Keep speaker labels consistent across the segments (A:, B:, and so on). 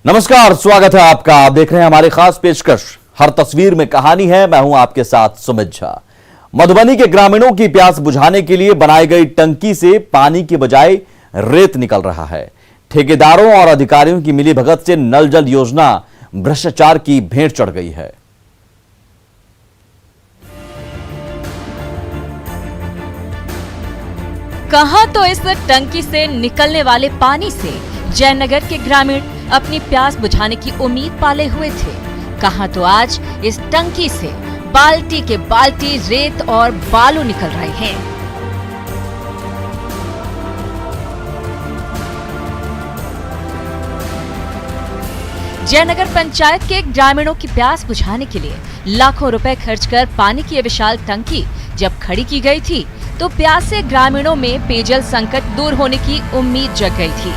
A: नमस्कार, स्वागत है आपका। आप देख रहे हैं हमारी खास पेशकश हर तस्वीर में कहानी है। मैं हूं आपके साथ सुमित झा। मधुबनी के ग्रामीणों की प्यास बुझाने के लिए बनाई गई टंकी से पानी के बजाय रेत निकल रहा है। ठेकेदारों और अधिकारियों की मिलीभगत से नल जल योजना भ्रष्टाचार की भेंट चढ़ गई है।
B: कहां तो इस टंकी से निकलने वाले पानी से जयनगर के ग्रामीण अपनी प्यास बुझाने की उम्मीद पाले हुए थे, कहां तो आज इस टंकी से बाल्टी के बाल्टी रेत और बालू निकल रहे हैं। जयनगर पंचायत के ग्रामीणों की प्यास बुझाने के लिए लाखों रुपए खर्च कर पानी की विशाल टंकी जब खड़ी की गई थी तो प्यासे ग्रामीणों में पेयजल संकट दूर होने की उम्मीद जग गई थी।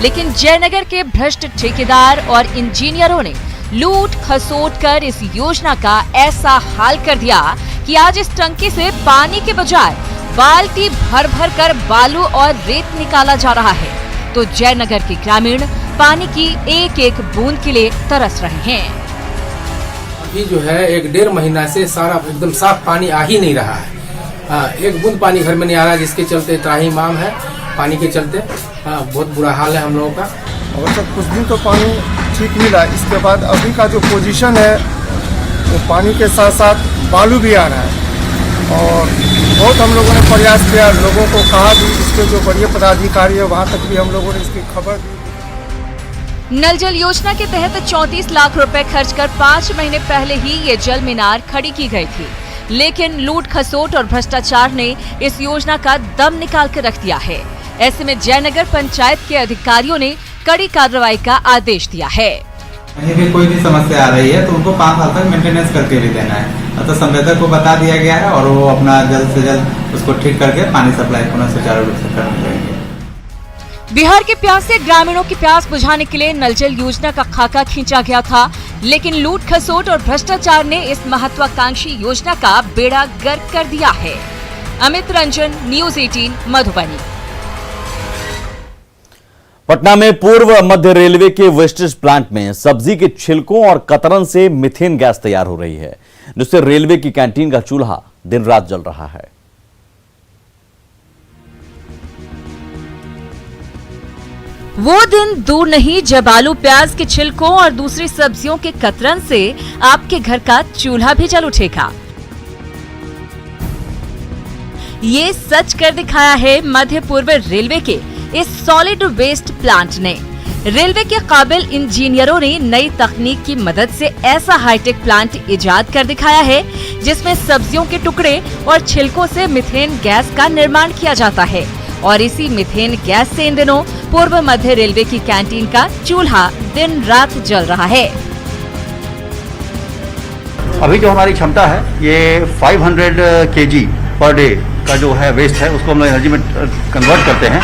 B: लेकिन जयनगर के भ्रष्ट ठेकेदार और इंजीनियरों ने लूट खसोट कर इस योजना का ऐसा हाल कर दिया कि आज इस टंकी से पानी के बजाय बाल्टी भर भर कर बालू और रेत निकाला जा रहा है। तो जयनगर के ग्रामीण पानी की एक एक बूंद के लिए तरस रहे हैं।
C: अभी जो है 1-1.5 महीना से सारा एकदम साफ पानी आ ही नहीं रहा है। एक बूंद पानी घर में नहीं आ रहा है, जिसके चलते त्राहिमाम है पानी के चलते। बहुत बुरा हाल है हम लोगों का।
D: और सब कुछ दिन तो पानी ठीक मिला, इसके बाद अभी का जो पोजीशन है वो पानी के साथ साथ बालू भी आ रहा है। और बहुत हम लोगों ने प्रयास किया, लोगों को कहा भी, इसके जो बड़े पदाधिकारी है वहाँ तक भी हम लोगों ने इसकी खबर दी।
B: नल जल योजना के तहत 34 लाख रुपए खर्च कर 5 महीने पहले ही ये जल मीनार खड़ी की गई थी, लेकिन लूट खसोट और भ्रष्टाचार ने इस योजना का दम निकाल कर रख दिया है। ऐसे में जयनगर पंचायत के अधिकारियों ने कड़ी कार्रवाई का आदेश दिया है।
E: कहीं भी कोई भी समस्या आ रही है तो उनको 5 साल तक मेंटेनेंस करके भी देना है। तो संवेदक को बता दिया गया है और वो अपना जल्द से जल्द उसको ठीक करके पानी सप्लाई पुनः सुचारू रूप से करने लगेंगे।
B: बिहार के प्यासे ग्रामीणों की प्यास बुझाने के लिए नल जल योजना का खाका खींचा गया था, लेकिन लूट खसोट और भ्रष्टाचार ने इस महत्वाकांक्षी योजना का बेड़ा गर्क कर दिया है। अमित रंजन, न्यूज़ 18 मधुबनी।
A: पटना में पूर्व मध्य रेलवे के वेस्टेज प्लांट में सब्जी के छिलकों और कतरन से मीथेन गैस तैयार हो रही है, जिससे रेलवे की कैंटीन का चूल्हा दिन रात जल रहा है।
B: वो दिन दूर नहीं जब आलू प्याज के छिलकों और दूसरी सब्जियों के कतरन से आपके घर का चूल्हा भी जल उठेगा। ये सच कर दिखाया है मध्य पूर्व रेलवे के इस सॉलिड वेस्ट प्लांट ने। रेलवे के काबिल इंजीनियरों ने नई तकनीक की मदद से ऐसा हाईटेक प्लांट इजाद कर दिखाया है जिसमें सब्जियों के टुकड़े और छिलकों से मीथेन गैस का निर्माण किया जाता है और इसी मीथेन गैस से इन दिनों पूर्व मध्य रेलवे की कैंटीन का चूल्हा दिन रात जल रहा है।
F: अभी जो हमारी क्षमता है ये 500 kg पर डे का जो है वेस्ट है उसको हम लोग एनर्जी में कन्वर्ट करते हैं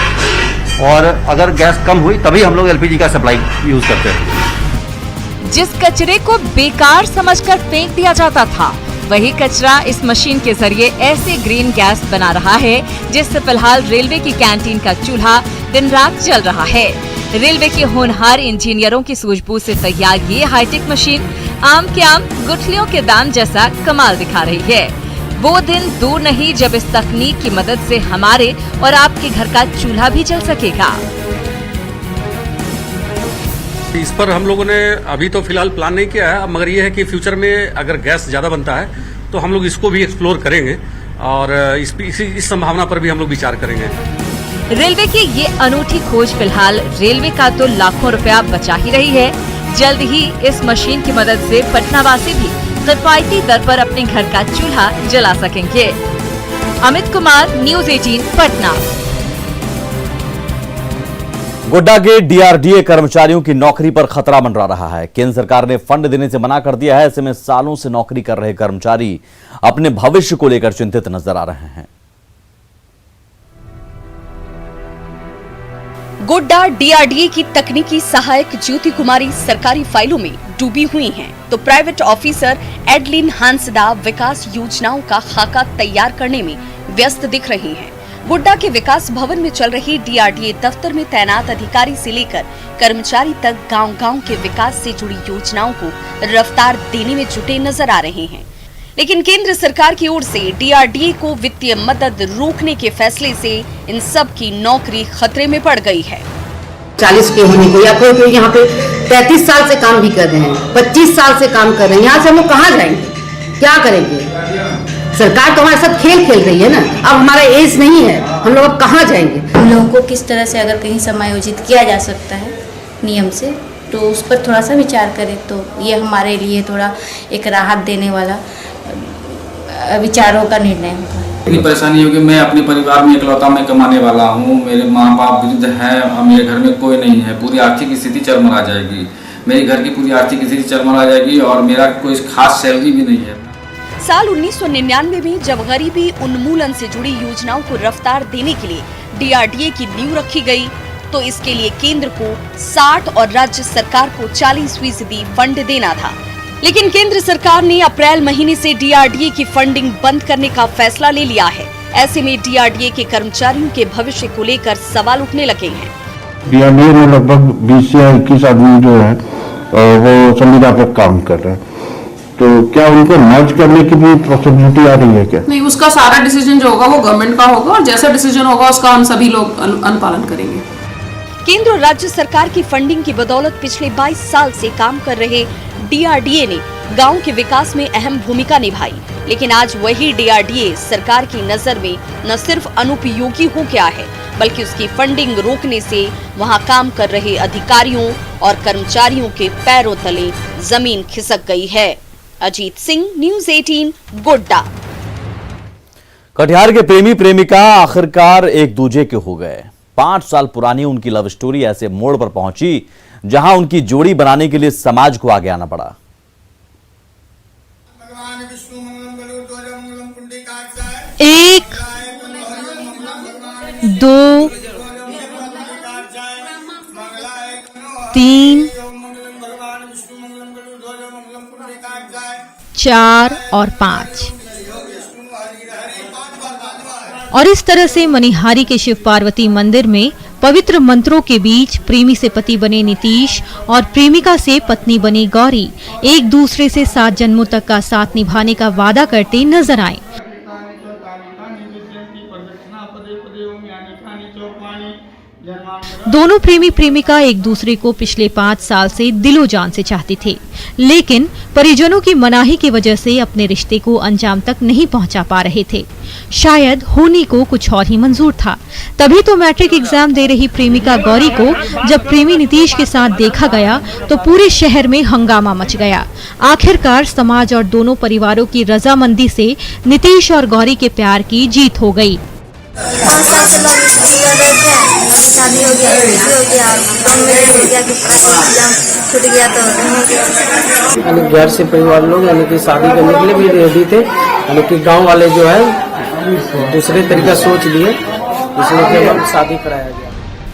F: और अगर गैस कम हुई तभी हम लोग एलपीजी का सप्लाई यूज करते हैं।
B: जिस कचरे को बेकार समझकर फेंक दिया जाता था, वही कचरा इस मशीन के जरिए ऐसे ग्रीन गैस बना रहा है जिससे फिलहाल रेलवे की कैंटीन का चूल्हा दिन रात जल रहा है। रेलवे के होनहार इंजीनियरों की सूझबूझ से तैयार ये हाईटेक मशीन आम के आम गुठलियों के दाम जैसा कमाल दिखा रही है। वो दिन दूर नहीं जब इस तकनीक की मदद से हमारे और आपके घर का चूल्हा भी जल सकेगा।
G: इस पर हम लोगों ने अभी तो फिलहाल प्लान नहीं किया है, मगर ये है कि फ्यूचर में अगर गैस ज्यादा बनता है तो हम लोग इसको भी एक्सप्लोर करेंगे और इस संभावना पर भी हम लोग विचार करेंगे।
B: रेलवे की ये अनूठी खोज फिलहाल रेलवे का तो लाखों रुपया बचा ही रही है। जल्द ही इस मशीन की मदद से पटनावासी भी किफायती दर पर अपने घर का चूल्हा जला सकेंगे। अमित कुमार, न्यूज़ 18 पटना।
A: गोड्डा के डीआरडीए कर्मचारियों की नौकरी पर खतरा मंडरा रहा है। केंद्र सरकार ने फंड देने से मना कर दिया है। ऐसे में सालों से नौकरी कर रहे कर्मचारी अपने भविष्य को लेकर चिंतित नजर आ रहे हैं।
H: गोड्डा डीआरडीए की तकनीकी सहायक ज्योति कुमारी सरकारी फाइलों में डूबी हुई हैं, तो प्राइवेट ऑफिसर एडलिन हांसदा विकास योजनाओं का खाका तैयार करने में व्यस्त दिख रही हैं। गोड्डा के विकास भवन में चल रही DRDA दफ्तर में तैनात अधिकारी से लेकर कर्मचारी तक गांव-गांव के विकास से जुड़ी योजनाओं को रफ्तार देने में जुटे नजर आ रहे हैं। लेकिन केंद्र सरकार की ओर से DRDA को वित्तीय मदद रोकने के फैसले से इन सब की नौकरी खतरे में पड़ गई है।
I: 40 के होने को या कोई यहाँ पे 33 साल से काम भी कर रहे हैं, 25 साल से काम कर रहे हैं, यहाँ से हम लोग कहाँ जाएंगे, क्या करेंगे? सरकार तो हमारे साथ खेल खेल रही है ना। अब हमारा एज नहीं है, हम लोग अब कहाँ जाएंगे?
J: हम लोगों को किस तरह से अगर कहीं समायोजित किया जा सकता है नियम से, तो उस पर थोड़ा सा विचार करें तो ये हमारे लिए थोड़ा एक राहत देने वाला विचारों का निर्णय होगा।
K: इतनी परेशानी होगी, मैं अपने परिवार में इकलौता मैं कमाने वाला हूँ, मेरे माँ बाप वृद्ध हैं और मेरे घर में कोई नहीं है, पूरी आर्थिक स्थिति चरमरा जाएगी, मेरे घर की पूरी आर्थिक स्थिति चरमरा जाएगी और मेरा कोई खास सैलरी भी नहीं है।
H: साल 1999 में जब गरीबी उन्मूलन से जुड़ी योजनाओं को रफ्तार देने के लिए DRDA की नींव रखी गई, तो इसके लिए केंद्र को 60 और राज्य सरकार को 40% फंड देना था। लेकिन केंद्र सरकार ने अप्रैल महीने से DRDA की फंडिंग बंद करने का फैसला ले लिया है। ऐसे में DRDA के कर्मचारियों के भविष्य को लेकर सवाल उठने लगे हैं।
L: DRDA में लगभग 20 या 21 आदमी जो है वो संविदा पर काम कर रहे हैं, तो क्या उनको मर्ज करने की भी पॉसिबिलिटी आ रही है क्या?
M: नहीं, उसका सारा डिसीजन जो होगा वो गवर्नमेंट का होगा और जैसा डिसीजन होगा उसका हम सभी लोग अनुपालन करेंगे।
H: केंद्र और राज्य सरकार की फंडिंग की बदौलत पिछले 22 साल से काम कर रहे DRDA ने गांव के विकास में अहम भूमिका निभाई, लेकिन आज वही DRDA सरकार की नजर में न सिर्फ अनुपयोगी हो गया है, बल्कि उसकी फंडिंग रोकने से वहां काम कर रहे अधिकारियों और कर्मचारियों के पैरों तले जमीन खिसक गई है। अजीत सिंह, न्यूज़ 18, गोड्डा।
A: कटिहार के प्रेमी प्रेमिका आखिरकार एक दूजे के हो गए। 5 साल पुरानी उनकी लव स्टोरी ऐसे मोड़ पर पहुंची जहां उनकी जोड़ी बनाने के लिए समाज को आगे आना पड़ा।
B: 1 2 3 4 और 5 और इस तरह से मनिहारी के शिव पार्वती मंदिर में पवित्र मंत्रों के बीच प्रेमी से पति बने नीतीश और प्रेमिका से पत्नी बनी गौरी एक दूसरे से 7 जन्मों तक का साथ निभाने का वादा करते नजर आए। दोनों प्रेमी प्रेमिका एक दूसरे को पिछले 5 साल से दिलो जान से चाहते थे, लेकिन परिजनों की मनाही की वजह से अपने रिश्ते को अंजाम तक नहीं पहुंचा पा रहे थे। शायद होनी को कुछ और ही मंजूर था। तभी तो मैट्रिक एग्जाम दे रही प्रेमिका गौरी को जब प्रेमी नीतीश के साथ देखा गया तो पूरे शहर में हंगामा मच गया। आखिरकार समाज और दोनों परिवारों की रजामंदी से नीतीश और गौरी के प्यार की जीत हो गई।
J: 5 साल से लव शादी हो गया, छूट गया तो
C: घर से परिवार लोग यानी कि शादी करने के लिए भी रेडी थे, यानी कि गांव वाले जो है दूसरे तरीका सोच लिए, इसलिए शादी कराया गया।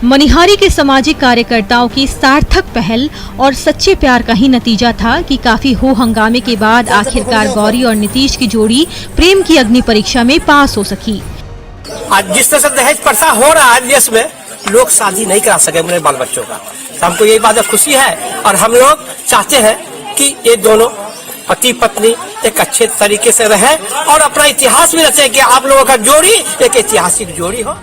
B: मनिहारी के सामाजिक कार्यकर्ताओं की सार्थक पहल और सच्चे प्यार का ही नतीजा था कि काफी हो हंगामे के बाद आखिरकार गौरी और नीतीश की जोड़ी प्रेम की अग्नि परीक्षा में पास हो सकी।
N: आज जिस तरह से दहेज प्रथा हो रहा है देश में, लोग शादी नहीं करा सके अपने बाल बच्चों का, तो हमको ये बात खुशी है और हम लोग चाहते हैं कि ये दोनों पति पत्नी एक अच्छे तरीके से रहे और अपना इतिहास भी रचे कि आप लोगों का जोड़ी एक ऐतिहासिक जोड़ी हो।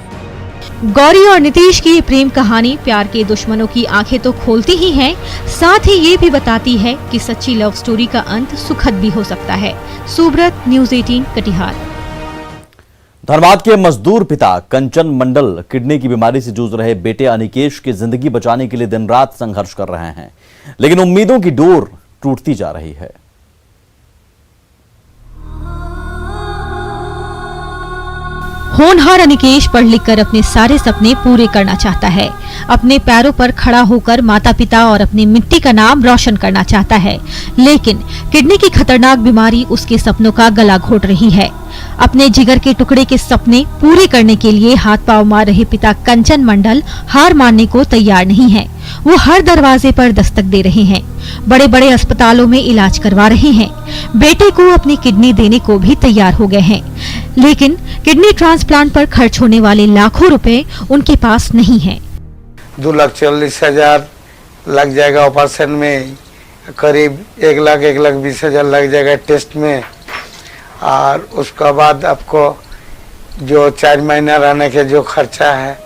B: गौरी और नीतीश की ये प्रेम कहानी प्यार के दुश्मनों की आंखें तो खोलती ही है, साथ ही ये भी बताती है कि सच्ची लव स्टोरी का अंत सुखद भी हो सकता है। सुब्रत, न्यूज़ 18, कटिहार।
A: धनबाद के मजदूर पिता कंचन मंडल किडनी की बीमारी से जूझ रहे बेटे अनिकेश की जिंदगी बचाने के लिए दिन रात संघर्ष कर रहे हैं, लेकिन उम्मीदों की डोर टूटती जा रही है।
B: होनहार अनिकेश पढ़ लिखकर अपने सारे सपने पूरे करना चाहता है। अपने पैरों पर खड़ा होकर माता पिता और अपनी मिट्टी का नाम रोशन करना चाहता है, लेकिन किडनी की खतरनाक बीमारी उसके सपनों का गला घोट रही है। अपने जिगर के टुकड़े के सपने पूरे करने के लिए हाथ पांव मार रहे पिता कंचन मंडल हार मानने को तैयार नहीं है। वो हर दरवाजे पर दस्तक दे रहे हैं, बड़े बड़े अस्पतालों में इलाज करवा रहे हैं, बेटे को अपनी किडनी देने को भी तैयार हो गए हैं,
O: लेकिन किडनी ट्रांसप्लांट पर खर्च होने वाले लाखों रुपए उनके पास नहीं है।
P: 2,40,000 लग जाएगा ऑपरेशन में, करीब 1,20,000 लग जाएगा टेस्ट में, और उसके बाद आपको जो 4 महीना रहने के जो खर्चा है।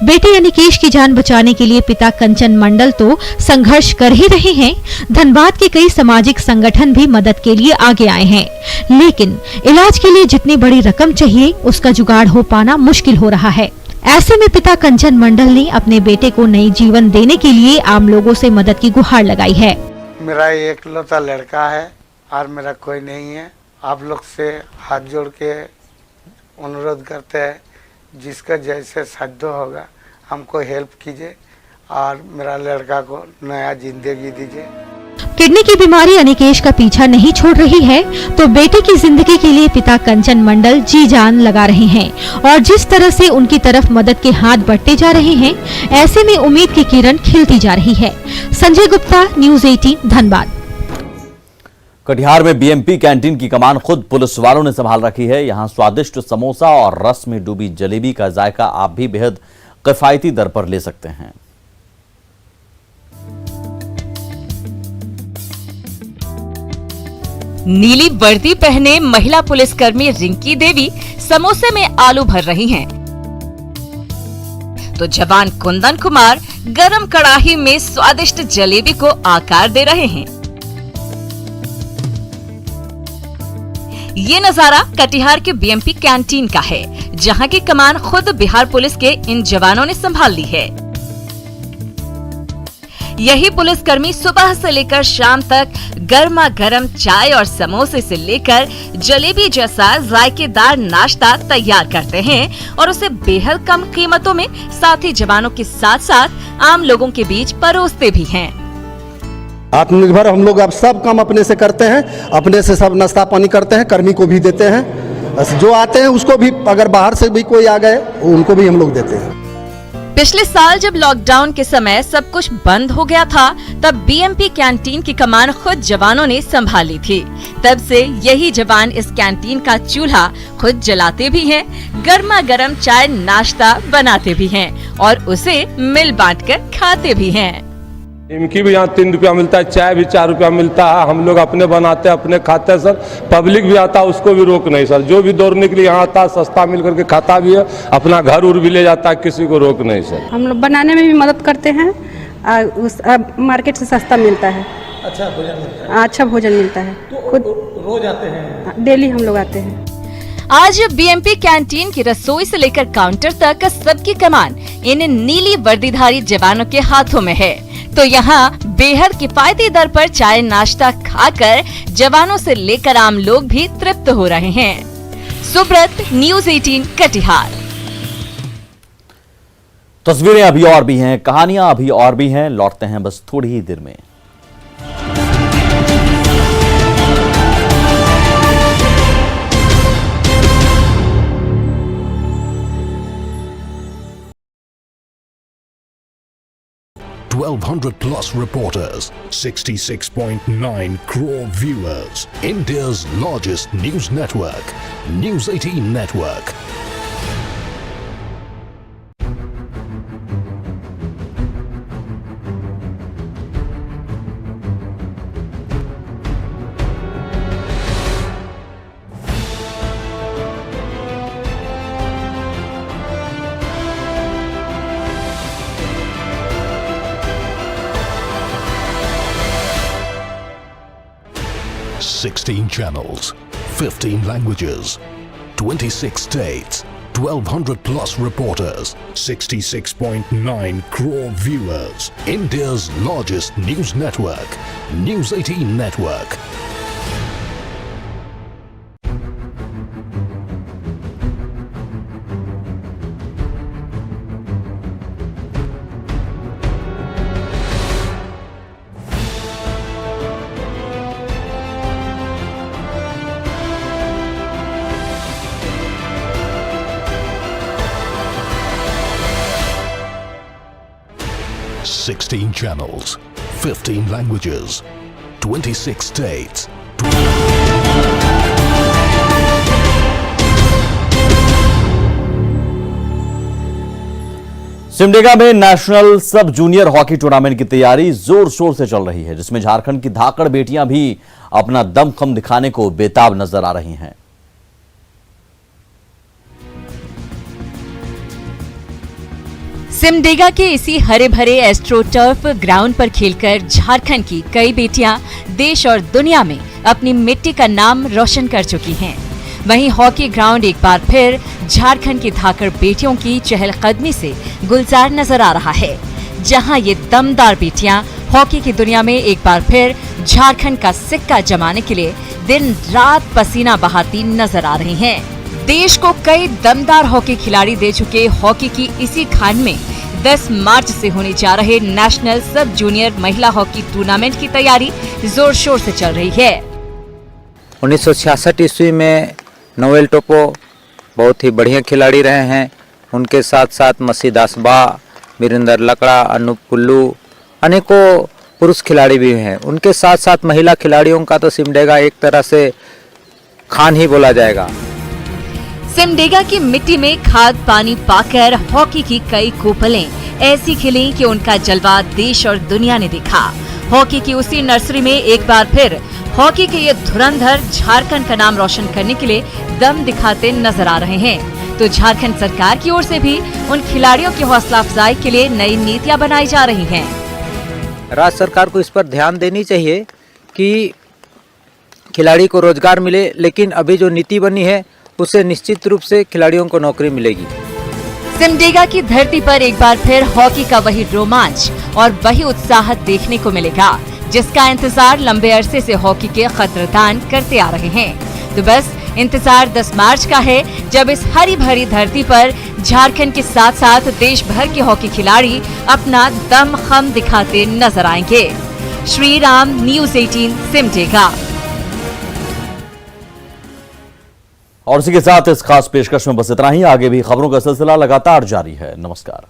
O: बेटे अनिकेश की जान बचाने के लिए पिता कंचन मंडल तो संघर्ष कर ही रहे हैं। धनबाद के कई सामाजिक संगठन भी मदद के लिए आगे आए हैं, लेकिन इलाज के लिए जितनी बड़ी रकम चाहिए उसका जुगाड़ हो पाना मुश्किल हो रहा है। ऐसे में पिता कंचन मंडल ने अपने बेटे को नई जीवन देने के लिए आम लोगों से मदद की गुहार लगाई है।
P: मेरा एकलौता लड़का है और मेरा कोई नहीं है। आप लोग से हाथ जोड़ के अनुरोध करते हैं, जिसका जैसे साध्य होगा हमको हेल्प कीजिए और मेरा लड़का को नया जिंदगी दीजिए।
O: किडनी की बीमारी अनिकेश का पीछा नहीं छोड़ रही है, तो बेटे की जिंदगी के लिए पिता कंचन मंडल जी जान लगा रहे हैं, और जिस तरह से उनकी तरफ मदद के हाथ बढ़ते जा रहे हैं, ऐसे में उम्मीद की किरण खिलती जा रही है। संजय गुप्ता, न्यूज़ 18 धनबाद।
A: कटिहार में बीएमपी कैंटीन की कमान खुद पुलिस वालों ने संभाल रखी है। यहां स्वादिष्ट समोसा और रस में डूबी जलेबी का जायका आप भी बेहद किफायती दर पर ले सकते हैं।
B: नीली वर्दी पहने महिला पुलिसकर्मी रिंकी देवी समोसे में आलू भर रही हैं, तो जवान कुंदन कुमार गरम कड़ाही में स्वादिष्ट जलेबी को आकार दे रहे हैं। ये नजारा कटिहार के बीएमपी कैंटीन का है, जहां की कमान खुद बिहार पुलिस के इन जवानों ने संभाल ली है। यही पुलिसकर्मी सुबह से लेकर शाम तक गर्मा गर्म चाय और समोसे से लेकर जलेबी जैसा जायकेदार नाश्ता तैयार करते हैं और उसे बेहद कम कीमतों में साथी जवानों के साथ साथ आम लोगों के बीच परोसते भी हैं।
Q: आत्मनिर्भर हम लोग अब सब काम अपने से करते हैं, अपने से सब नाश्ता पानी करते हैं, कर्मी को भी देते हैं, बस जो आते हैं उसको भी, अगर बाहर से भी कोई आ गए उनको भी हम लोग देते हैं।
B: पिछले साल जब लॉकडाउन के समय सब कुछ बंद हो गया था, तब बीएमपी कैंटीन की कमान खुद जवानों ने संभाली थी। तब से यही जवान इस कैंटीन का चूल्हा खुद जलाते भी हैं, गर्मा गर्म चाय नाश्ता बनाते भी हैं और उसे मिल बांटकर खाते भी हैं।
R: इनकी भी यहाँ 3 रुपया मिलता है, चाय भी 4 रुपया मिलता है। हम लोग अपने बनाते हैं, अपने खाते हैं सर। पब्लिक भी आता है, उसको भी रोक नहीं सर। जो भी दौड़ने के लिए यहाँ आता है सस्ता मिल करके खाता भी है, अपना घर उर भी ले जाता है, किसी को रोक नहीं सर।
S: हम लोग बनाने में भी मदद करते हैं, मार्केट से सस्ता मिलता है। अच्छा भोजन मिलता है। अच्छा भोजन मिलता है। तो खुद रोज आते हैं? डेली हम लोग आते हैं।
B: आज बीएमपी कैंटीन की रसोई से लेकर काउंटर तक सबकी कमान इन नीली वर्दीधारी जवानों के हाथों में है, तो यहाँ बेहद किफायती दर पर चाय नाश्ता खाकर जवानों से लेकर आम लोग भी तृप्त हो रहे हैं। सुब्रत, न्यूज़ 18 कटिहार।
A: तस्वीरें अभी और भी हैं, कहानियां अभी और भी हैं, लौटते हैं बस थोड़ी ही देर में।
T: +1,200 reporters, 66.9 crore viewers. India's largest news network, News 18 Network. $16 channels, 15 languages, 26 states, 1,200+ reporters, 66.9 crore viewers. India's largest news network, News 18 Network. $16 channels, 15 languages, 26 states.
A: Simdega में नेशनल सब जूनियर हॉकी टूर्नामेंट की तैयारी जोर शोर से चल रही है, जिसमें झारखंड की धाकड़ बेटियां भी अपना दमखम दिखाने को बेताब नजर आ रही हैं।
B: सिमडेगा के इसी हरे भरे एस्ट्रोटर्फ ग्राउंड पर खेलकर झारखंड की कई बेटियां देश और दुनिया में अपनी मिट्टी का नाम रोशन कर चुकी हैं। वहीं हॉकी ग्राउंड एक बार फिर झारखंड की धाकड़ बेटियों की चहलकदमी से गुलजार नजर आ रहा है, जहां ये दमदार बेटियां हॉकी की दुनिया में एक बार फिर झारखंड का सिक्का जमाने के लिए दिन रात पसीना बहाती नजर आ रही हैं। देश को कई दमदार हॉकी खिलाड़ी दे चुके हॉकी की इसी खान में 10 मार्च से होने जा रहे नेशनल सब जूनियर महिला हॉकी टूर्नामेंट की तैयारी जोर शोर से चल रही है।
U: 1966 ईस्वी में नोएल टोपो बहुत ही बढ़िया खिलाड़ी रहे हैं। उनके साथ साथ मसीद आसबा, वीरेंद्र लकड़ा, अनूप कुल्लू, अनेकों पुरुष खिलाड़ी भी हैं। उनके साथ साथ महिला खिलाड़ियों का तो सिमडेगा एक तरह से खान ही बोला जाएगा।
B: सिमडेगा की मिट्टी में खाद पानी पाकर हॉकी की कई कोपलें ऐसी खिली कि उनका जलवा देश और दुनिया ने देखा। हॉकी की उसी नर्सरी में एक बार फिर हॉकी के ये धुरंधर झारखंड का नाम रोशन करने के लिए दम दिखाते नजर आ रहे हैं। तो झारखंड सरकार की ओर से भी उन खिलाड़ियों की हौसला अफजाई के लिए नई नीतियां बनाई जा रही हैं।
U: राज्य सरकार को इस पर ध्यान देनी चाहिए कि खिलाड़ी को रोजगार मिले, लेकिन अभी जो नीति बनी है उससे निश्चित रूप से खिलाड़ियों को नौकरी मिलेगी।
B: सिमडेगा की धरती पर एक बार फिर हॉकी का वही रोमांच और वही उत्साह देखने को मिलेगा, जिसका इंतजार लंबे अरसे से हॉकी के कदरदान करते आ रहे हैं। तो बस इंतजार 10 मार्च का है, जब इस हरी भरी धरती पर झारखंड के साथ साथ देश भर के हॉकी खिलाड़ी अपना दमखम दिखाते नजर आएंगे। श्री राम, न्यूज़ 18 सिमडेगा।
A: और इसी के साथ इस खास पेशकश में बस इतना ही। आगे भी खबरों का सिलसिला लगातार जारी है। नमस्कार।